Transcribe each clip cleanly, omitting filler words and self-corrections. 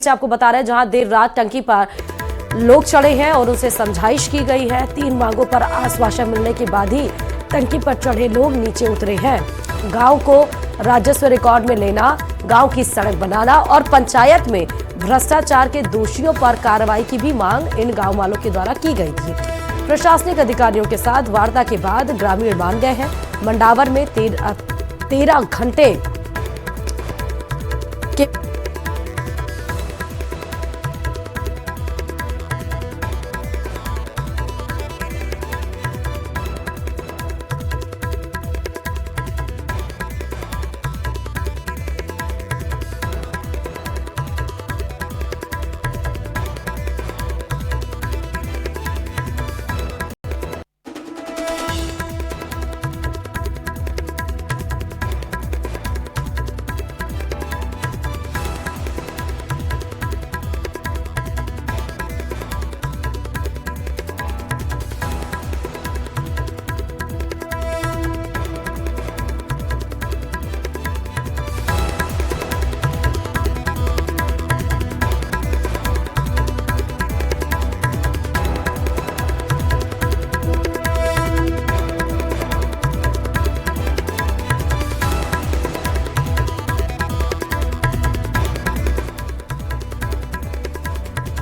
आपको बता रहे हैं जहां देर रात टंकी पर लोग चढ़े हैं और उनसे समझाइश की गई है। 3 मांगों पर आश्वासन मिलने के बाद ही टंकी पर चढ़े लोग नीचे उतरे हैं। गांव को राजस्व रिकॉर्ड में लेना, गांव की सड़क बनाना और पंचायत में भ्रष्टाचार के दोषियों पर कार्रवाई की भी मांग इन गांव वालों के द्वारा की गई थी। प्रशासनिक अधिकारियों के साथ वार्ता के बाद ग्रामीण मान गए हैं। मंडावर में 13 घंटे के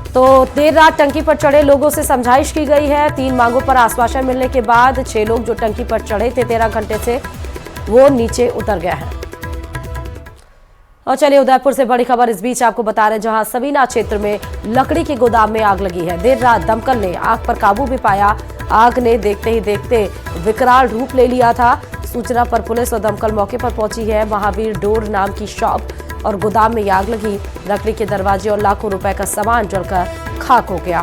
तो देर रात टंकी पर चढ़े लोगों से समझाइश की गई है। 3 मांगों पर आश्वासन मिलने के बाद 6 लोग जो टंकी पर चढ़े थे 13 घंटे से, वो नीचे उतर गए हैं। और चलिए उदयपुर से बड़ी खबर इस बीच आपको बता रहे हैं जहां सवीना क्षेत्र में लकड़ी के गोदाम में आग लगी है। देर रात दमकल ने आग पर काबू भी पाया। आग ने देखते ही देखते विकराल रूप ले लिया था। सूचना पर पुलिस और दमकल मौके पर पहुंची है। महावीर डोर नाम की शॉप और गोदाम में आग लगी। लकड़ी के दरवाजे और लाखों रुपए का सामान जलकर खाक हो गया।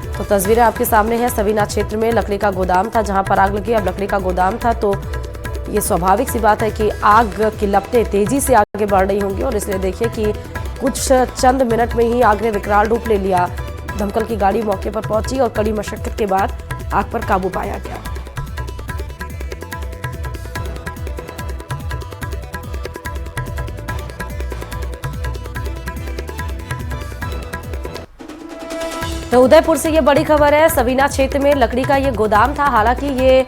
तो तस्वीरें आपके सामने हैं। सवीना क्षेत्र में लकड़ी का गोदाम था जहां पर आग लगी। अब लकड़ी का गोदाम था तो ये स्वाभाविक सी बात है कि आग की लपटें तेजी से आगे बढ़ रही होंगी और इसलिए देखिए कि कुछ चंद मिनट में ही आग ने विकराल रूप ले लिया। दमकल की गाड़ी मौके पर पहुंची और कड़ी मशक्कत के बाद आग पर काबू पाया गया। तो उदयपुर से ये बड़ी खबर है। सवीना क्षेत्र में लकड़ी का ये गोदाम था। हालांकि ये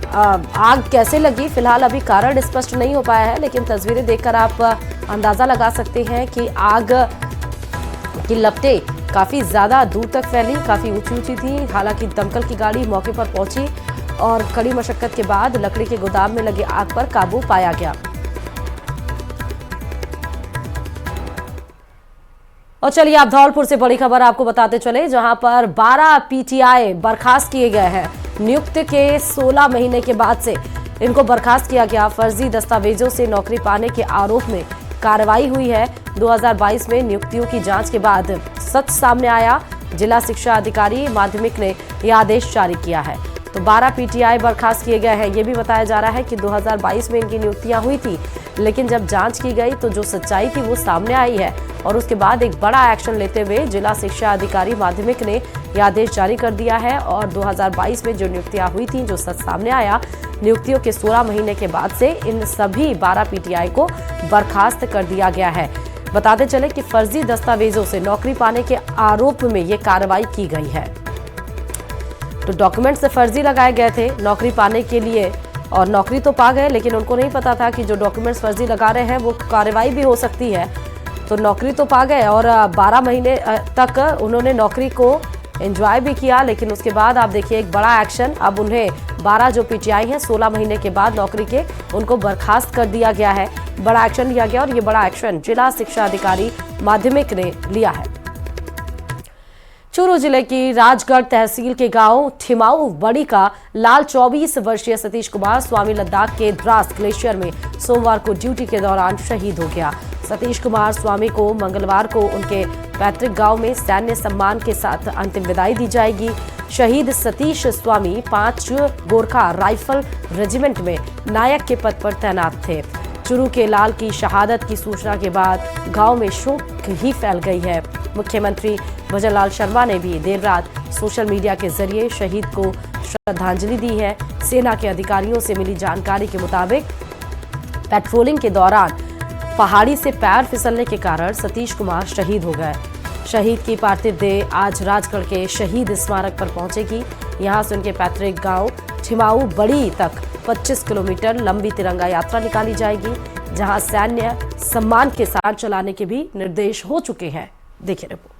आग कैसे लगी फिलहाल अभी कारण स्पष्ट नहीं हो पाया है, लेकिन तस्वीरें देखकर आप अंदाजा लगा सकते हैं कि आग की लपटें काफी ज्यादा दूर तक फैली, काफी ऊंची ऊंची थी। हालांकि दमकल की गाड़ी मौके पर पहुंची और कड़ी मशक्कत के बाद लकड़ी के गोदाम में लगे आग पर काबू पाया गया। और चलिए आप धौलपुर से बड़ी खबर आपको बताते चले जहां पर 12 पीटीआई बर्खास्त किए गए हैं। नियुक्त के 16 महीने के बाद से इनको बर्खास्त किया गया। फर्जी दस्तावेजों से नौकरी पाने के आरोप में कार्रवाई हुई है। 2022 में नियुक्तियों की जांच के बाद सच सामने आया। जिला शिक्षा अधिकारी माध्यमिक ने यह आदेश जारी किया है। तो 12 पीटीआई बर्खास्त किए गए हैं। ये भी बताया जा रहा है कि 2022 में इनकी नियुक्तियां हुई थी, लेकिन जब जांच की गई तो जो सच्चाई थी वो सामने आई है और उसके बाद एक बड़ा एक्शन लेते हुए जिला शिक्षा अधिकारी माध्यमिक ने यह आदेश जारी कर दिया है। और 2022 में जो नियुक्तियां हुई थी, जो सच सामने आया, नियुक्तियों के 16 महीने के बाद से इन सभी 12 पीटीआई को बर्खास्त कर दिया गया है। बताते चले कि फर्जी दस्तावेजों से नौकरी पाने के आरोप में ये कार्रवाई की गई है। तो डॉक्यूमेंट्स फर्जी लगाए गए थे नौकरी पाने के लिए और नौकरी तो पा गए, लेकिन उनको नहीं पता था कि जो डॉक्यूमेंट्स फर्जी लगा रहे हैं वो कार्रवाई भी हो सकती है। तो नौकरी तो पा गए और 12 महीने तक उन्होंने नौकरी को एंजॉय भी किया, लेकिन उसके बाद आप देखिए एक बड़ा एक्शन। अब उन्हें 12 जो पीटीआई हैं 16 महीने के बाद नौकरी के उनको बर्खास्त कर दिया गया है। बड़ा एक्शन लिया गया और ये बड़ा एक्शन जिला शिक्षा अधिकारी माध्यमिक ने लिया है। चूरू जिले की राजगढ़ तहसील के गांव ठिमाऊ बड़ी का लाल 24 वर्षीय सतीश कुमार स्वामी लद्दाख के द्रास ग्लेशियर में सोमवार को ड्यूटी के दौरान शहीद हो गया। सतीश कुमार स्वामी को मंगलवार को उनके पैतृक गांव में सैन्य सम्मान के साथ अंतिम विदाई दी जाएगी। शहीद सतीश स्वामी 5 गोरखा राइफल रेजिमेंट में नायक के पद पर तैनात थे। चूरू के लाल की शहादत की सूचना के बाद गांव में शोक ही फैल गई है। मुख्यमंत्री भजनलाल शर्मा ने भी देर रात सोशल मीडिया के जरिए शहीद को श्रद्धांजलि दी है। सेना के अधिकारियों से मिली जानकारी के मुताबिक पेट्रोलिंग के दौरान पहाड़ी से पैर फिसलने के कारण सतीश कुमार शहीद हो गए। शहीद की पार्थिव देह आज राजगढ़ के शहीद स्मारक पर पहुंचेगी। यहां से उनके पैतृक गांव छिमाऊ बड़ी तक 25 किलोमीटर लंबी तिरंगा यात्रा निकाली जाएगी, जहां सैन्य सम्मान के साथ चलाने के भी निर्देश हो चुके हैं। देखिए रिपोर्ट।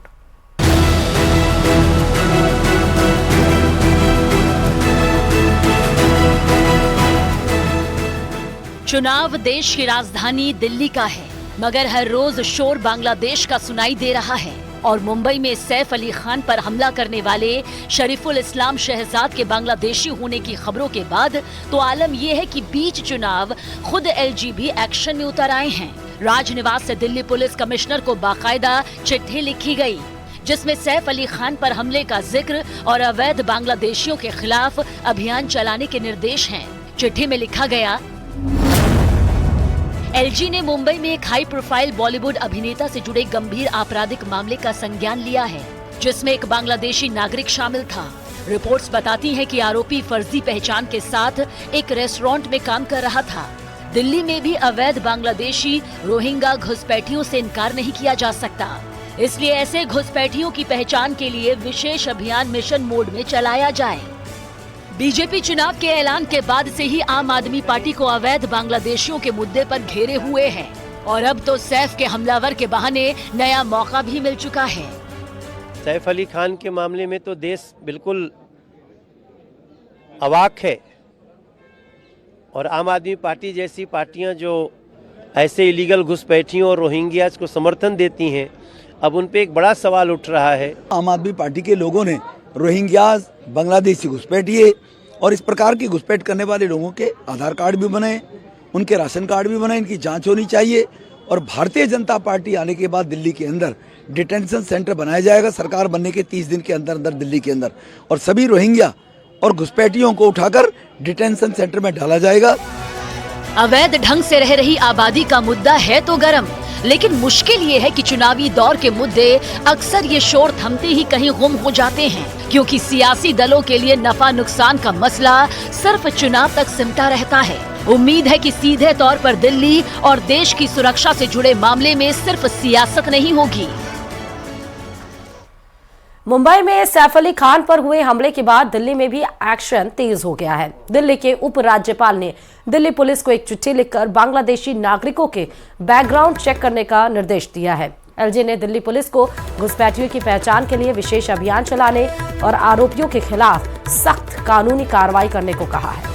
चुनाव देश की राजधानी दिल्ली का है, मगर हर रोज शोर बांग्लादेश का सुनाई दे रहा है। और मुंबई में सैफ अली खान पर हमला करने वाले शरीफुल इस्लाम शहजाद के बांग्लादेशी होने की खबरों के बाद तो आलम यह है कि बीच चुनाव खुद एलजी भी एक्शन में उतर आए हैं। राजनिवास से दिल्ली पुलिस कमिश्नर को बाकायदा चिट्ठी लिखी गई, जिसमें सैफ अली खान पर हमले का जिक्र और अवैध बांग्लादेशियों के खिलाफ अभियान चलाने के निर्देश हैं। चिट्ठी में लिखा गया, एलजी ने मुंबई में एक हाई प्रोफाइल बॉलीवुड अभिनेता से जुड़े गंभीर आपराधिक मामले का संज्ञान लिया है, जिसमें एक बांग्लादेशी नागरिक शामिल था। रिपोर्ट्स बताती हैं कि आरोपी फर्जी पहचान के साथ एक रेस्टोरेंट में काम कर रहा था। दिल्ली में भी अवैध बांग्लादेशी रोहिंग्या घुसपैठियों से इनकार नहीं किया जा सकता, इसलिए ऐसे घुसपैठियों की पहचान के लिए विशेष अभियान मिशन मोड में चलाया जाए। बीजेपी चुनाव के ऐलान के बाद से ही आम आदमी पार्टी को अवैध बांग्लादेशियों के मुद्दे पर घेरे हुए है और अब तो सैफ के हमलावर के बहाने नया मौका भी मिल चुका है। सैफ अली खान के मामले में तो देश बिल्कुल अवाक है और आम आदमी पार्टी जैसी पार्टियां जो ऐसे इलीगल घुसपैठियों और रोहिंग्याज को समर्थन देती हैं, अब उन पे एक बड़ा सवाल उठ रहा है। आम आदमी पार्टी के लोगों ने रोहिंग्याज, बांग्लादेशी घुसपैठिए और इस प्रकार की घुसपैठ करने वाले लोगों के आधार कार्ड भी बने, उनके राशन कार्ड भी बने, इनकी जांच होनी चाहिए। और भारतीय जनता पार्टी आने के बाद दिल्ली के अंदर डिटेंशन सेंटर बनाया जाएगा सरकार बनने के 30 दिन के अंदर अंदर दिल्ली के अंदर, और सभी रोहिंग्या और घुसपैठियों को उठाकर डिटेंशन सेंटर में डाला जाएगा। अवैध ढंग से रह रही आबादी का मुद्दा है तो गर्म, लेकिन मुश्किल ये है कि चुनावी दौर के मुद्दे अक्सर ये शोर थमते ही कहीं गुम हो जाते हैं, क्योंकि सियासी दलों के लिए नफा नुकसान का मसला सिर्फ चुनाव तक सिमटा रहता है। उम्मीद है कि सीधे तौर पर दिल्ली और देश की सुरक्षा से जुड़े मामले में सिर्फ सियासत नहीं होगी। मुंबई में सैफ अली खान पर हुए हमले के बाद दिल्ली में भी एक्शन तेज हो गया है। दिल्ली के उपराज्यपाल ने दिल्ली पुलिस को एक चिट्ठी लिखकर बांग्लादेशी नागरिकों के बैकग्राउंड चेक करने का निर्देश दिया है। एलजी ने दिल्ली पुलिस को घुसपैठियों की पहचान के लिए विशेष अभियान चलाने और आरोपियों के खिलाफ सख्त कानूनी कार्रवाई करने को कहा है।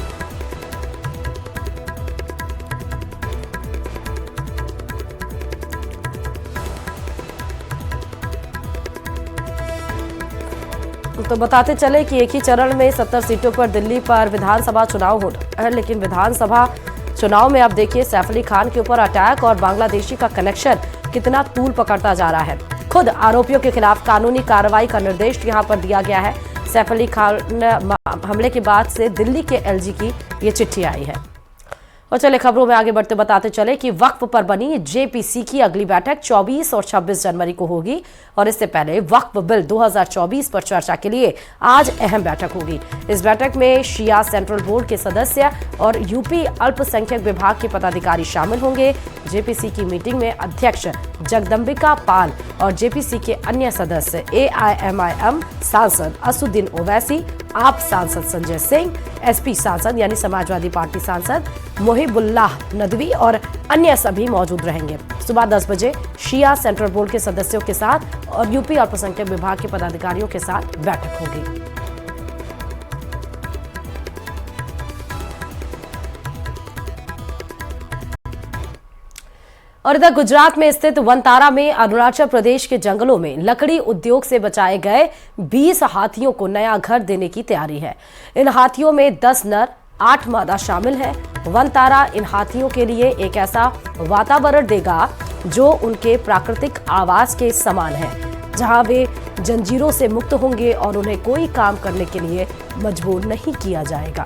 तो बताते चले कि एक ही चरण में 70 सीटों पर दिल्ली पर विधानसभा चुनाव हो रहा है, लेकिन विधानसभा चुनाव में अब देखिए सैफ अली खान के ऊपर अटैक और बांग्लादेशी का कनेक्शन कितना तूल पकड़ता जा रहा है। खुद आरोपियों के खिलाफ कानूनी कार्रवाई का निर्देश यहां पर दिया गया है। सैफ अली खान हमले के बाद से दिल्ली के एलजी की ये चिट्ठी आई है। और चले खबरों में आगे बढ़ते बताते चले कि वक्फ पर बनी जेपीसी की अगली बैठक 24 और 26 जनवरी को होगी और इससे पहले वक्फ बिल 2024 पर चर्चा के लिए आज अहम बैठक होगी। इस बैठक में शिया सेंट्रल बोर्ड के सदस्य और यूपी अल्पसंख्यक विभाग के पदाधिकारी शामिल होंगे। जेपीसी की मीटिंग में अध्यक्ष जगदम्बिका पाल और जेपीसी के अन्य सदस्य AIMIM सांसद असुद्दीन ओवैसी, आप सांसद संजय सिंह, एसपी सांसद यानी समाजवादी पार्टी सांसद मोहिबुल्लाह नदवी और अन्य सभी मौजूद रहेंगे। सुबह 10 बजे शिया सेंट्रल बोर्ड के सदस्यों के साथ और यूपी अल्पसंख्यक विभाग के पदाधिकारियों के साथ बैठक होगी। और इधर गुजरात में स्थित वनतारा में अरुणाचल प्रदेश के जंगलों में लकड़ी उद्योग से बचाए गए 20 हाथियों को नया घर देने की तैयारी है। इन हाथियों में 10 नर 8 मादा शामिल है। वनतारा इन हाथियों के लिए एक ऐसा वातावरण देगा जो उनके प्राकृतिक आवास के समान है, जहां वे जंजीरों से मुक्त होंगे और उन्हें कोई काम करने के लिए मजबूर नहीं किया जाएगा।